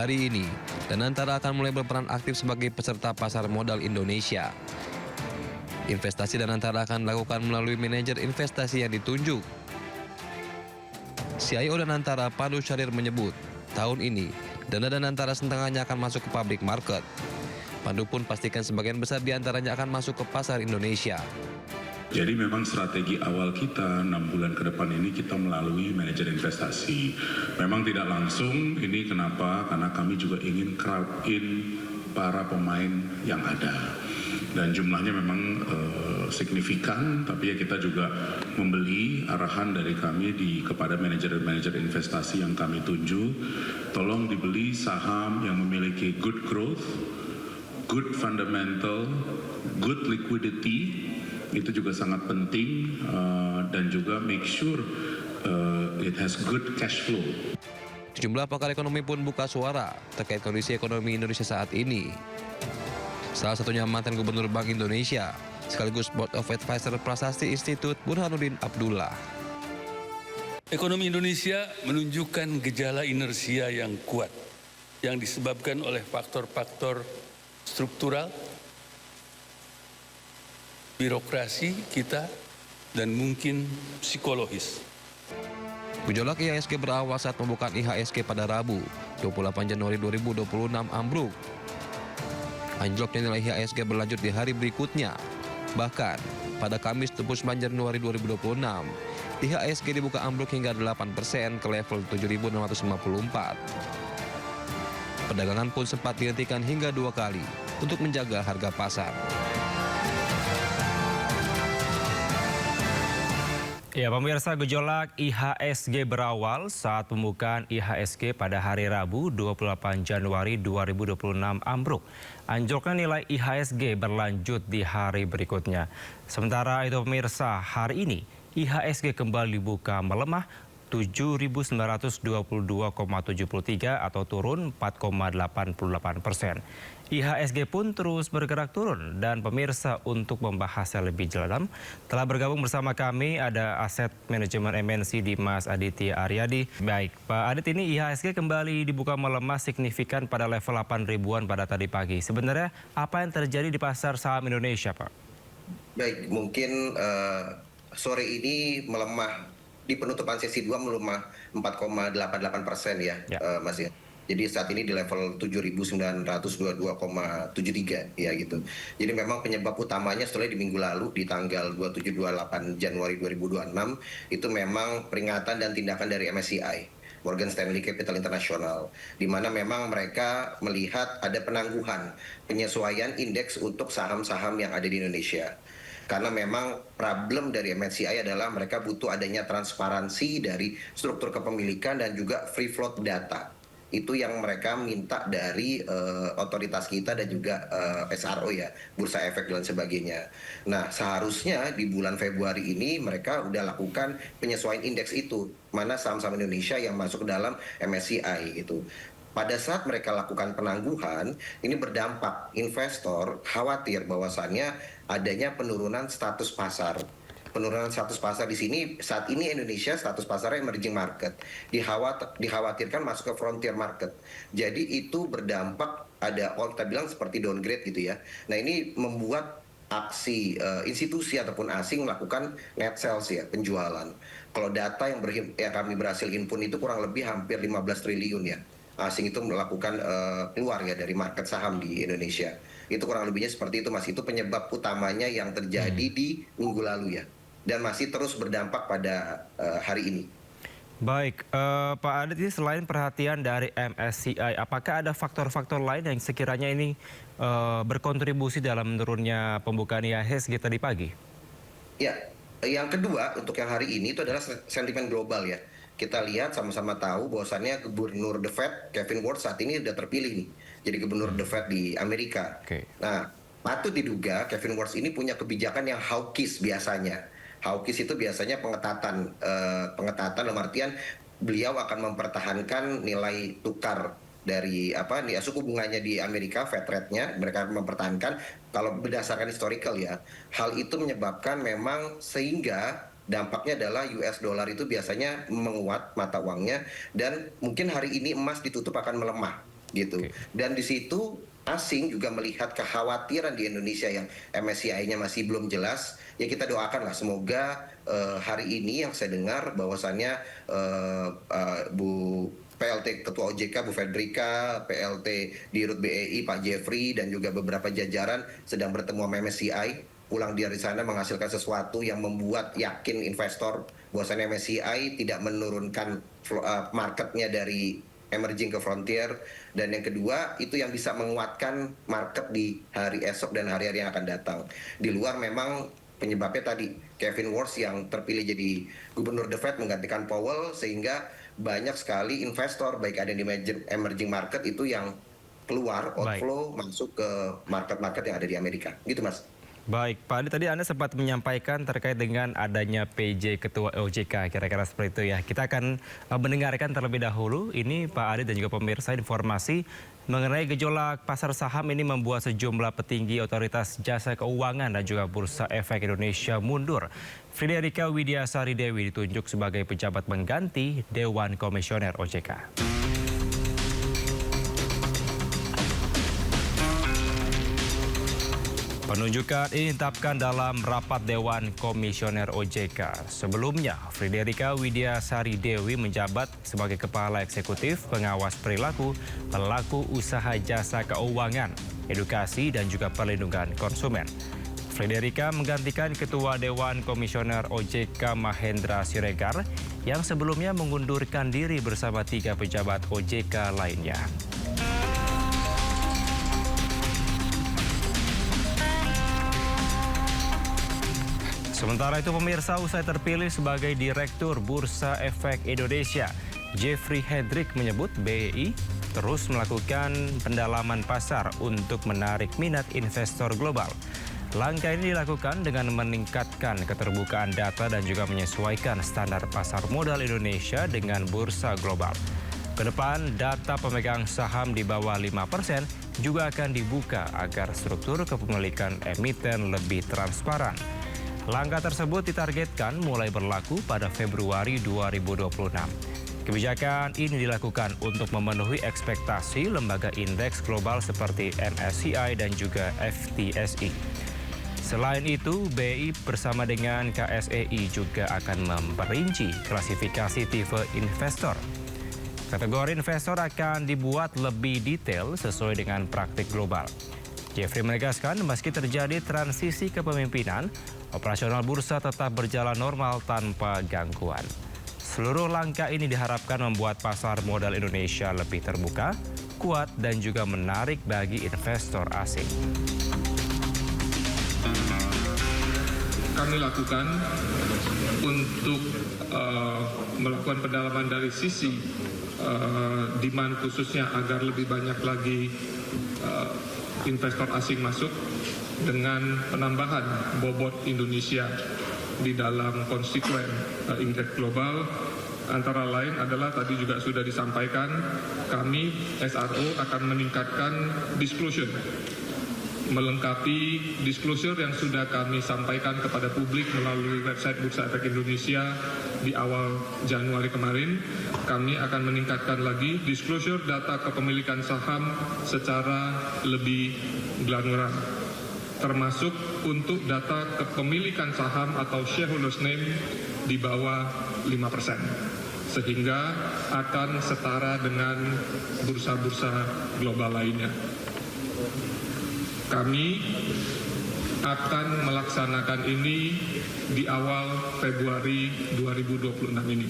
Hari ini, Danantara akan mulai berperan aktif sebagai peserta pasar modal Indonesia. Investasi Danantara akan dilakukan melalui manajer investasi yang ditunjuk. CIO Danantara Pandu Syahrir menyebut, tahun ini dana Danantara setengahnya akan masuk ke public market. Pandu pun pastikan sebagian besar diantaranya akan masuk ke pasar Indonesia. Jadi memang strategi awal kita 6 bulan ke depan ini kita melalui manajer investasi. Memang tidak langsung, ini kenapa? Karena kami juga ingin crowd in para pemain yang ada. Dan jumlahnya memang signifikan, tapi ya kita juga membeli arahan dari kami kepada manajer-manajer investasi yang kami tunjuk. Tolong dibeli saham yang memiliki good growth, good fundamental, good liquidity. Itu juga sangat penting dan juga make sure it has good cash flow. Sejumlah pakar ekonomi pun buka suara terkait kondisi ekonomi Indonesia saat ini. Salah satunya mantan Gubernur Bank Indonesia, sekaligus Board of Advisor Prasasti Institute Burhanuddin Abdullah. Ekonomi Indonesia menunjukkan gejala inersia yang kuat yang disebabkan oleh faktor-faktor struktural, birokrasi kita, dan mungkin psikologis. Gejolak IHSG berawal saat pembukaan IHSG pada Rabu, 28 Januari 2026 ambruk. Anjloknya nilai IHSG berlanjut di hari berikutnya. Bahkan, pada Kamis 29 Januari 2026, IHSG dibuka ambruk hingga 8% ke level 7.654. Perdagangan pun sempat dihentikan hingga 2 kali untuk menjaga harga pasar. Ya, pemirsa, gejolak IHSG berawal saat pembukaan IHSG pada hari Rabu 28 Januari 2026 ambruk. Anjloknya nilai IHSG berlanjut di hari berikutnya. Sementara itu pemirsa, hari ini IHSG kembali dibuka melemah 7.922,73 atau turun 4,88%. IHSG pun terus bergerak turun dan pemirsa untuk membahasnya lebih dalam telah bergabung bersama kami ada Aset Manajemen MNC Dimas Aditya Aryadi. Baik, Pak Adit, ini IHSG kembali dibuka melemah signifikan pada level 8 ribuan pada tadi pagi. Sebenarnya apa yang terjadi di pasar saham Indonesia, Pak? Baik, mungkin sore ini melemah. Di penutupan sesi 2 melemah 4,88% ya, Mas ya. Jadi saat ini di level 7.922,73 ya gitu. Jadi memang penyebab utamanya setelah di minggu lalu di tanggal 27-28 Januari 2026 itu memang peringatan dan tindakan dari MSCI, Morgan Stanley Capital International, di mana memang mereka melihat ada penangguhan penyesuaian indeks untuk saham-saham yang ada di Indonesia. Karena memang problem dari MSCI adalah mereka butuh adanya transparansi dari struktur kepemilikan dan juga free float data. Itu yang mereka minta dari otoritas kita dan juga SRO ya, Bursa Efek dan sebagainya. Nah, seharusnya di bulan Februari ini mereka udah lakukan penyesuaian indeks itu, mana saham-saham Indonesia yang masuk ke dalam MSCI gitu. Pada saat mereka lakukan penangguhan, ini berdampak investor khawatir bahwasannya adanya penurunan status pasar. Penurunan status pasar di sini, saat ini Indonesia status pasarnya emerging market. Dikhawatirkan masuk ke frontier market. Jadi itu berdampak ada, kita bilang seperti downgrade gitu ya. Nah ini membuat aksi institusi ataupun asing melakukan net sales ya, penjualan. Kalau data yang kami berhasil input itu kurang lebih hampir 15 triliun ya. Asing itu melakukan keluar ya dari market saham di Indonesia. Itu kurang lebihnya seperti itu, Mas. Itu penyebab utamanya yang terjadi di minggu lalu ya. Dan masih terus berdampak pada hari ini. Baik, Pak Adit, ini selain perhatian dari MSCI, apakah ada faktor-faktor lain yang sekiranya ini berkontribusi dalam menurunnya pembukaan IHSG tadi pagi? Ya, yang kedua untuk yang hari ini itu adalah sentimen global ya. Kita lihat sama-sama tahu bahwasannya Gubernur The Fed, Kevin Warsh, saat ini sudah terpilih nih jadi Gubernur The Fed di Amerika. Nah, patut diduga Kevin Warsh ini punya kebijakan yang hawkish biasanya. Hawkish itu biasanya pengetatan dalam artian beliau akan mempertahankan nilai tukar dari suku bunganya di Amerika, Fed rate-nya mereka mempertahankan kalau berdasarkan historical ya. Hal itu menyebabkan memang sehingga dampaknya adalah US dollar itu biasanya menguat mata uangnya dan mungkin hari ini emas ditutup akan melemah. gitu. Oke. Dan di situ asing juga melihat kekhawatiran di Indonesia yang MSCI-nya masih belum jelas. Ya kita doakan lah semoga hari ini yang saya dengar bahwasannya Bu PLT Ketua OJK Bu Fedrika, PLT Dirut BEI Pak Jeffrey dan juga beberapa jajaran sedang bertemu sama MSCI, pulang dari sana menghasilkan sesuatu yang membuat yakin investor bahwasannya MSCI tidak menurunkan marketnya dari emerging ke frontier, dan yang kedua itu yang bisa menguatkan market di hari esok dan hari-hari yang akan datang. Di luar memang penyebabnya tadi Kevin Warsh yang terpilih jadi gubernur The Fed menggantikan Powell, sehingga banyak sekali investor baik ada di emerging market itu yang keluar outflow masuk ke market-market yang ada di Amerika. Gitu Mas. Baik, Pak Adi, tadi Anda sempat menyampaikan terkait dengan adanya PJ Ketua OJK, kira-kira seperti itu ya. Kita akan mendengarkan terlebih dahulu ini Pak Adi dan juga pemirsa informasi mengenai gejolak pasar saham ini membuat sejumlah petinggi otoritas jasa keuangan dan juga Bursa Efek Indonesia mundur. Friederike Widiasari Dewi ditunjuk sebagai pejabat mengganti Dewan Komisioner OJK. Penunjukan ini ditetapkan dalam rapat Dewan Komisioner OJK. Sebelumnya, Friederike Widiasari Dewi menjabat sebagai Kepala Eksekutif Pengawas Perilaku Pelaku Usaha Jasa Keuangan, Edukasi dan juga Perlindungan Konsumen. Friederike menggantikan Ketua Dewan Komisioner OJK Mahendra Siregar yang sebelumnya mengundurkan diri bersama 3 pejabat OJK lainnya. Sementara itu pemirsa, usai terpilih sebagai Direktur Bursa Efek Indonesia, Jeffrey Hendrik menyebut BEI terus melakukan pendalaman pasar untuk menarik minat investor global. Langkah ini dilakukan dengan meningkatkan keterbukaan data dan juga menyesuaikan standar pasar modal Indonesia dengan bursa global. Kedepan, data pemegang saham di bawah 5% juga akan dibuka agar struktur kepemilikan emiten lebih transparan. Langkah tersebut ditargetkan mulai berlaku pada Februari 2026. Kebijakan ini dilakukan untuk memenuhi ekspektasi lembaga indeks global seperti MSCI dan juga FTSE. Selain itu, BI bersama dengan KSEI juga akan memperinci klasifikasi tipe investor. Kategori investor akan dibuat lebih detail sesuai dengan praktik global. Jeffrey menegaskan meski terjadi transisi kepemimpinan, operasional bursa tetap berjalan normal tanpa gangguan. Seluruh langkah ini diharapkan membuat pasar modal Indonesia lebih terbuka, kuat, dan juga menarik bagi investor asing. Kami lakukan untuk melakukan pendalaman dari sisi demand khususnya agar lebih banyak lagi investor asing masuk dengan penambahan bobot Indonesia di dalam konstituen indeks global. Antara lain adalah tadi juga sudah disampaikan, kami SRO akan meningkatkan disclosure, melengkapi disclosure yang sudah kami sampaikan kepada publik melalui website Bursa Efek Indonesia di awal Januari kemarin. Kami akan meningkatkan lagi disclosure data kepemilikan saham secara lebih granular, termasuk untuk data kepemilikan saham atau shareholders name di bawah 5%, sehingga akan setara dengan bursa-bursa global lainnya. Kami akan melaksanakan ini di awal Februari 2026 ini.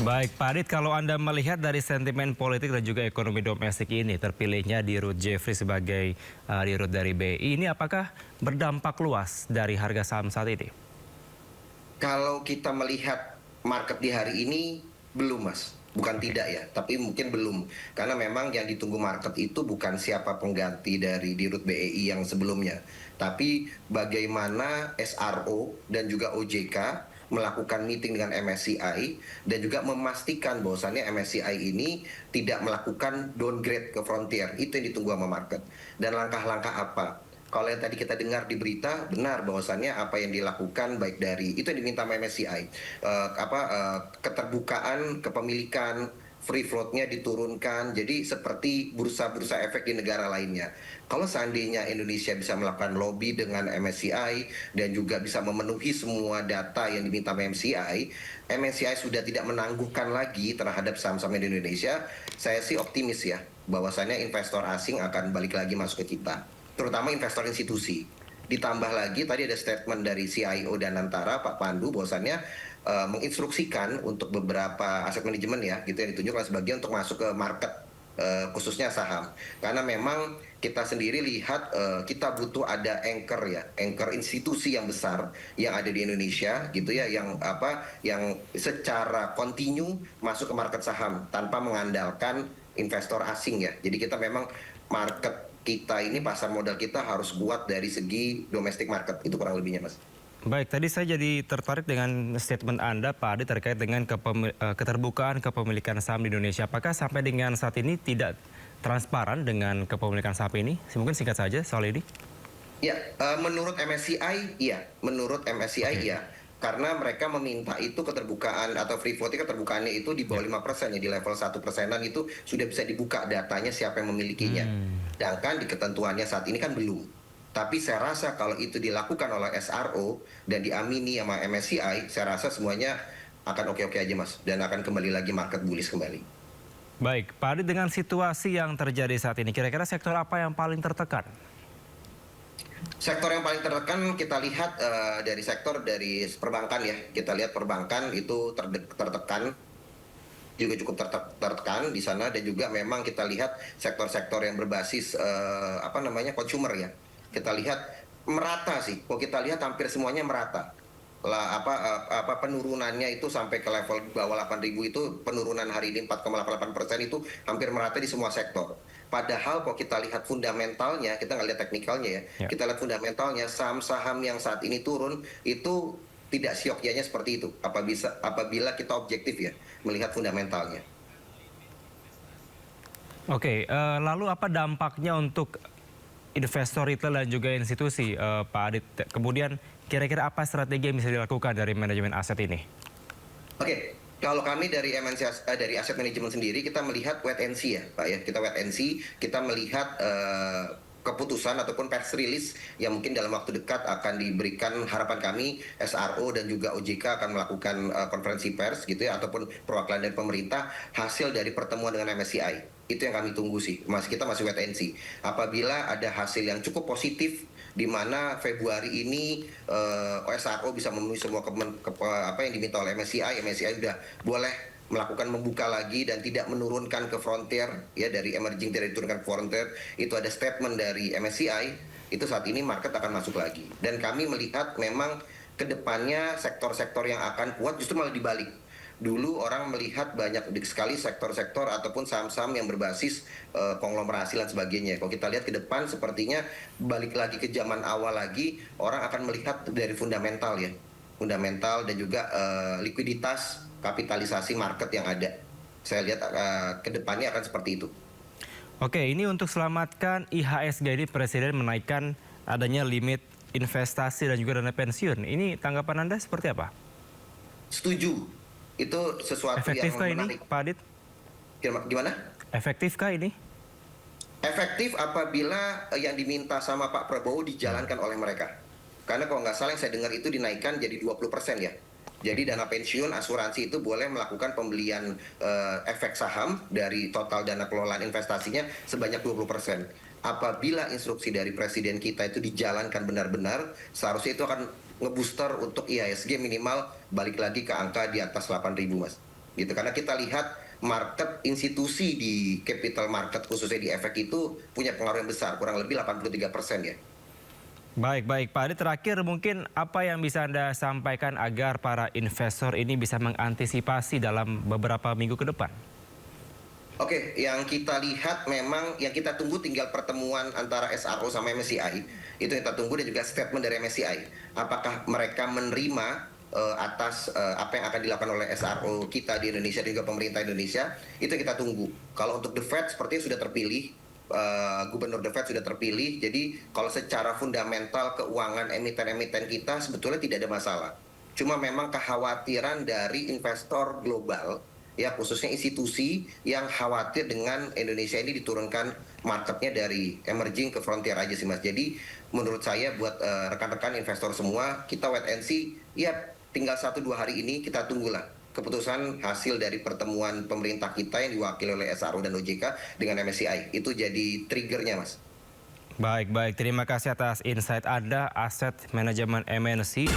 Baik, Pak Adit, kalau Anda melihat dari sentimen politik dan juga ekonomi domestik ini, terpilihnya Dirut Jeffrey sebagai Dirut dari BI, ini apakah berdampak luas dari harga saham saat ini? Kalau kita melihat market di hari ini, belum Mas. Bukan tidak ya, tapi mungkin belum. Karena memang yang ditunggu market itu bukan siapa pengganti dari Dirut BEI yang sebelumnya. Tapi bagaimana SRO dan juga OJK melakukan meeting dengan MSCI dan juga memastikan bahwasannya MSCI ini tidak melakukan downgrade ke frontier. Itu yang ditunggu sama market. Dan langkah-langkah apa? Kalau yang tadi kita dengar di berita, benar bahwasannya apa yang dilakukan baik dari itu yang diminta sama MSCI, keterbukaan kepemilikan free float-nya diturunkan, jadi seperti bursa-bursa efek di negara lainnya. Kalau seandainya Indonesia bisa melakukan lobby dengan MSCI dan juga bisa memenuhi semua data yang diminta MSCI, MSCI sudah tidak menangguhkan lagi terhadap saham-saham di Indonesia, saya sih optimis ya, bahwasannya investor asing akan balik lagi masuk ke kita, terutama investor institusi. Ditambah lagi tadi ada statement dari CIO Danantara, Pak Pandu, bahwasannya menginstruksikan untuk beberapa aset manajemen ya, gitu yang ditunjukkan sebagian untuk masuk ke market khususnya saham. Karena memang kita sendiri lihat kita butuh ada anchor ya, anchor institusi yang besar yang ada di Indonesia gitu ya, yang secara kontinu masuk ke market saham tanpa mengandalkan investor asing ya. Jadi kita memang market kita ini, pasar modal kita harus kuat dari segi domestic market, itu kurang lebihnya Mas. Baik, tadi saya jadi tertarik dengan statement Anda, Pak Adit, terkait dengan keterbukaan kepemilikan saham di Indonesia. Apakah sampai dengan saat ini tidak transparan dengan kepemilikan saham ini? Mungkin singkat saja soal ini. Ya, menurut MSCI, iya. Menurut MSCI, iya. Karena mereka meminta itu keterbukaan atau free float keterbukaannya itu di bawah 5% ya, di level 1%-an itu sudah bisa dibuka datanya siapa yang memilikinya. Sedangkan di ketentuannya saat ini kan belum. Tapi saya rasa kalau itu dilakukan oleh SRO dan diamini sama MSCI, saya rasa semuanya akan oke-oke aja Mas. Dan akan kembali lagi market bullish kembali. Baik, Pak Adit, dengan situasi yang terjadi saat ini, kira-kira sektor apa yang paling tertekan? Sektor yang paling tertekan kita lihat dari perbankan ya. Kita lihat perbankan itu tertekan, juga cukup tertekan di sana, dan juga memang kita lihat sektor-sektor yang berbasis consumer ya. Kita lihat merata sih. Kalau kita lihat hampir semuanya merata. Lah penurunannya itu sampai ke level bawah 8.000 itu, penurunan hari ini 4,88% itu hampir merata di semua sektor. Padahal kalau kita lihat fundamentalnya, kita nggak lihat teknikalnya ya. Kita lihat fundamentalnya, saham-saham yang saat ini turun itu tidak siokianya seperti itu. Apabila kita objektif ya melihat fundamentalnya. Oke, lalu apa dampaknya untuk investor retail dan juga institusi, Pak Adit? Kemudian kira-kira apa strategi yang bisa dilakukan dari manajemen aset ini? Oke, kalau kami dari dari aset manajemen sendiri, kita melihat wait and see ya Pak ya. Kita wait and see, kita melihat keputusan ataupun press release yang mungkin dalam waktu dekat akan diberikan. Harapan kami SRO dan juga OJK akan melakukan konferensi pers gitu ya, ataupun perwakilan dari pemerintah hasil dari pertemuan dengan MSCI. Itu yang kami tunggu sih, kita masih wait and see. Apabila ada hasil yang cukup positif, di mana Februari ini SRO bisa memenuhi semua apa yang diminta oleh MSCI sudah boleh melakukan membuka lagi dan tidak menurunkan ke frontier ya, dari emerging tidak diturunkan ke frontier, itu ada statement dari MSCI, itu saat ini market akan masuk lagi. Dan kami melihat memang kedepannya sektor-sektor yang akan kuat justru malah dibalik. Dulu orang melihat banyak sekali sektor-sektor ataupun saham-saham yang berbasis konglomerasi dan sebagainya. Kalau kita lihat ke depan sepertinya balik lagi ke zaman awal lagi, orang akan melihat dari fundamental ya. Fundamental dan juga likuiditas, kapitalisasi market yang ada. Saya lihat ke depannya akan seperti itu. Oke, ini untuk selamatkan IHSG ini Presiden menaikkan adanya limit investasi dan juga dana pensiun. Ini tanggapan Anda seperti apa? Setuju. Itu sesuatu efektifkah yang menarik. Ini, Pak Adit? Gimana? Efektifkah ini? Efektif apabila yang diminta sama Pak Prabowo dijalankan oleh mereka. Karena kalau nggak salah yang saya dengar itu dinaikkan jadi 20% ya. Jadi dana pensiun, asuransi itu boleh melakukan pembelian efek saham dari total dana kelolaan investasinya sebanyak 20%. Apabila instruksi dari Presiden kita itu dijalankan benar-benar, seharusnya itu akan ngebooster untuk IHSG minimal balik lagi ke angka di atas 8.000 Mas. Gitu, karena kita lihat market institusi di capital market khususnya di efek itu punya pengaruh yang besar, kurang lebih 83% ya. Baik Pak Adit, terakhir mungkin apa yang bisa Anda sampaikan agar para investor ini bisa mengantisipasi dalam beberapa minggu ke depan? Oke, yang kita lihat memang yang kita tunggu tinggal pertemuan antara SRO sama MSCI. Itu yang kita tunggu, dan juga statement dari MSCI. Apakah mereka menerima atas apa yang akan dilakukan oleh SRO kita di Indonesia dan juga pemerintah Indonesia, itu kita tunggu. Kalau untuk The Fed sepertinya sudah terpilih, Gubernur The Fed sudah terpilih, jadi kalau secara fundamental keuangan emiten-emiten kita sebetulnya tidak ada masalah. Cuma memang kekhawatiran dari investor global ya khususnya institusi yang khawatir dengan Indonesia ini diturunkan marketnya dari emerging ke frontier aja sih Mas. Jadi menurut saya buat rekan-rekan investor semua, kita wait and see, ya tinggal 1-2 hari ini kita tunggulah keputusan hasil dari pertemuan pemerintah kita yang diwakili oleh SRO dan OJK dengan MSCI. Itu jadi triggernya Mas. Baik, terima kasih atas insight Anda, Aset Manajemen MNC.